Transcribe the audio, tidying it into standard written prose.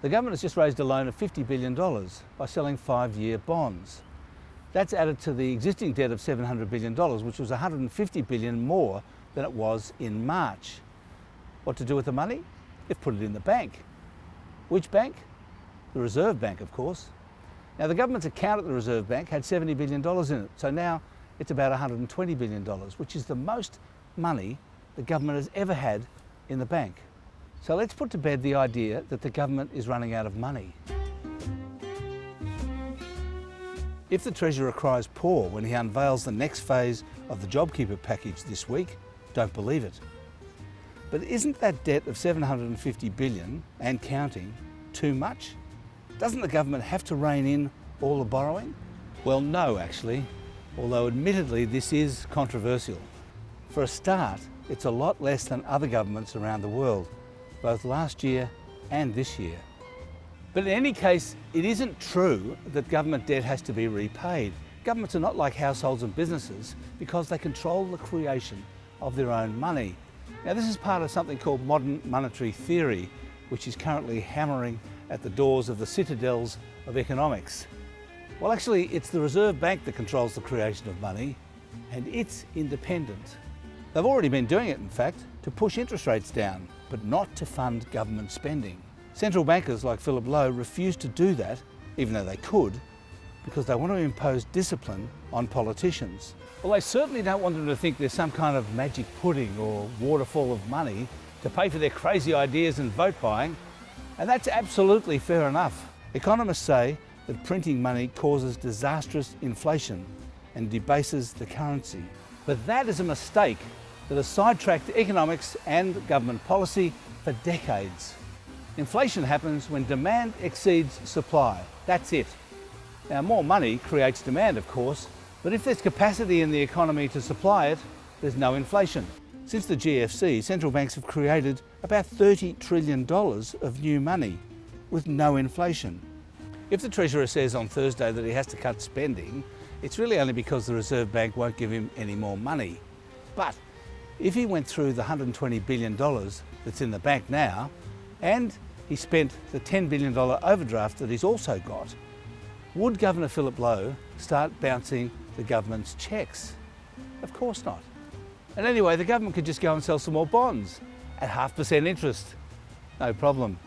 The government has just raised a loan of $50 billion by selling 5-year bonds. That's added to the existing debt of $700 billion, which was $150 billion more than it was in March. What to do with the money? They've put it in the bank. Which bank? The Reserve Bank, of course. Now, the government's account at the Reserve Bank had $70 billion in it, so now it's about $120 billion, which is the most money the government has ever had in the bank. So let's put to bed the idea that the government is running out of money. If the Treasurer cries poor when he unveils the next phase of the JobKeeper package this week, don't believe it. But isn't that debt of $750 billion and counting too much? Doesn't the government have to rein in all the borrowing? Well, no, actually, although admittedly this is controversial. For a start, it's a lot less than other governments around the world, both last year and this year. But in any case, it isn't true that government debt has to be repaid. Governments are not like households and businesses because they control the creation of their own money. Now, this is part of something called modern monetary theory, which is currently hammering at the doors of the citadels of economics. Well, actually, it's the Reserve Bank that controls the creation of money, and it's independent. They've already been doing it, in fact, to push interest rates down, but not to fund government spending. Central bankers like Philip Lowe refuse to do that, even though they could, because they want to impose discipline on politicians. Well, they certainly don't want them to think there's some kind of magic pudding or waterfall of money to pay for their crazy ideas and vote buying, and that's absolutely fair enough. Economists say that printing money causes disastrous inflation and debases the currency. But that is a mistake that has sidetracked economics and government policy for decades. Inflation happens when demand exceeds supply. That's it. Now, more money creates demand, of course, but if there's capacity in the economy to supply it, there's no inflation. Since the GFC, central banks have created about $30 trillion of new money with no inflation. If the Treasurer says on Thursday that he has to cut spending, it's really only because the Reserve Bank won't give him any more money. But if he went through the $120 billion that's in the bank now, and he spent the $10 billion overdraft that he's also got, would Governor Philip Lowe start bouncing the government's cheques? Of course not. And anyway, the government could just go and sell some more bonds at 0.5% interest. No problem.